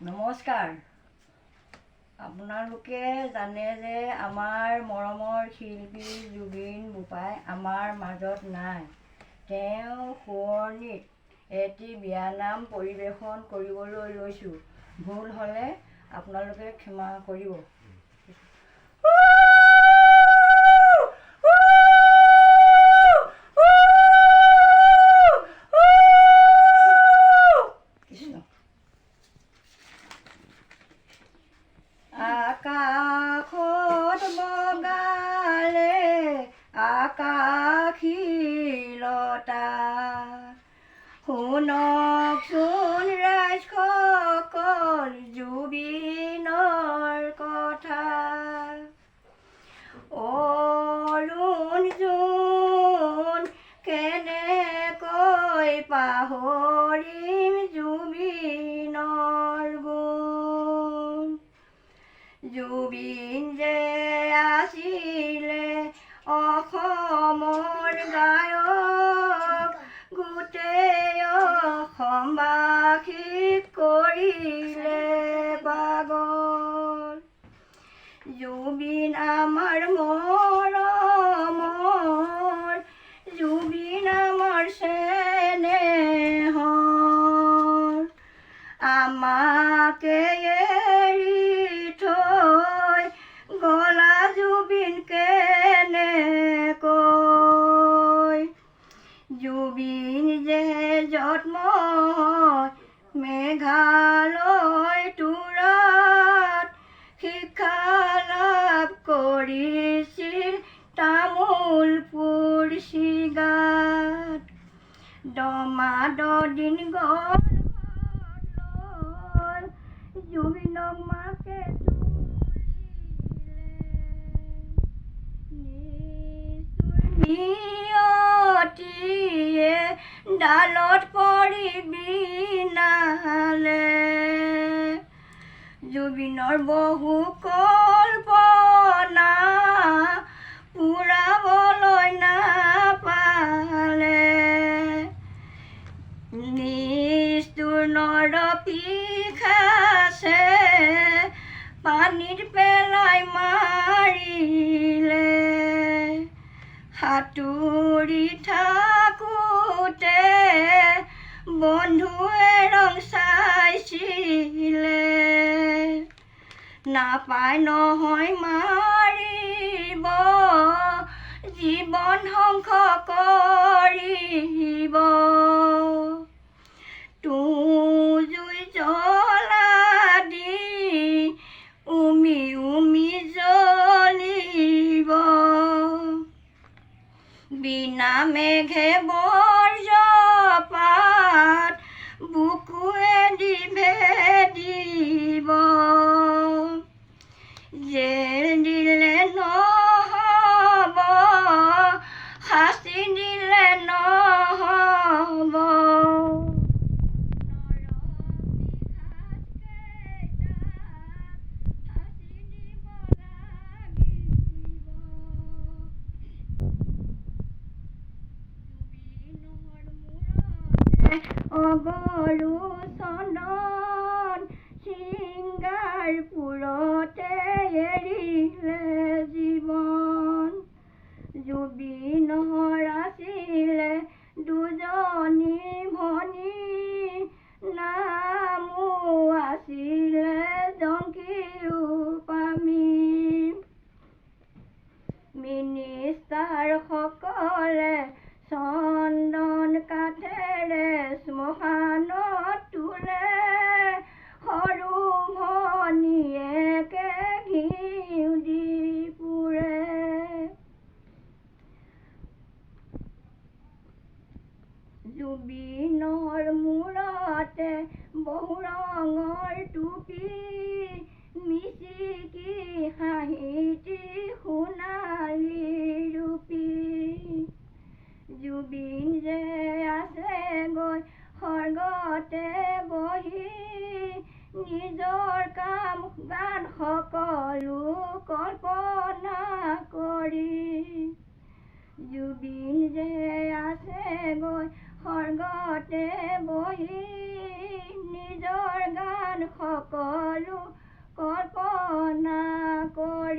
নমস্কাৰ। আপোনালোকে জানে যে আমাৰ মৰমৰ শিল্পী জুবিন বোপাই আমাৰ মাজত নাই। তেওঁ সোঁৱৰণিত এটি বিয়ানাম পৰিৱেশন কৰিবলৈ লৈছোঁ। ভুল হ'লে আপোনালোকে ক্ষমা কৰিব। আকাশত বগালে আকাশীলতা, শুনকচোন ৰাইজসকল জুবিনৰ কথা। অৰুণ জোন কেনেকৈ পাহৰিম জুবিনৰ গুণ। জুবিন যে আছিলে অসমৰ গায়ক, গোটেই অসমবাসীক কৰিলে পাগল। জুবিন আমাৰ মৰমৰ, জুবিন আমাৰ চেনেহৰ, আমাকে গলা জুবিন কেনেকৈ। জুবিন যে জন্ম মেঘালয় তুৰাত, শিক্ষা লাভ কৰিছিল তামোলপুৰ চিগাত। দমাদদিন গল জুবিনক মাকে নিয়তিয়ে ডালত পৰি বিনালে। জুবিনৰ বহু কল্পনা পূৰাবলৈ নাপালে। নিষ্ঠুৰ নৰপিশাচে পানীত পেলাই মাৰিলে। সাঁতুৰি থাকোঁতে বন্ধুৱে ৰং চাইছিলে, নাপায় নহয় মাৰিব, জীৱন ধ্বংস কৰিব। জুই জ্বলা দি উমি উমি জ্বলিব। বিনা মেঘে বজ্ৰপাত বুকুৱেদি ভেদিব। জেল দিলে নহ'ব, শাস্তি দিলে নহ'ব। অগৰু চন্দন ছিংগাৰপুৰতে এৰিলে জীৱন। জুবিনৰ আছিলে দুজনী ভনী, নামো আছিলে জংকী ৰূপামী। মিনিষ্টাৰ সকলে চন্দন কাঠেৰে শ্মশানত তোলে, সৰু ভনীয়েকে ঘিউ দি পুৰে। জুবিনৰ মূৰতে বহু ৰঙৰ টুপি, মিচিকি হাঁহিটি সোণালী ৰূপী। জুবিন যে আছে গৈ স্বৰ্গতে বহি, নিজৰ কাম গান সকলো কল্পনা কৰি। জুবিন যে আছে গৈ স্বৰ্গতে বহি, নিজৰ গান সকলো কল্পনা কৰি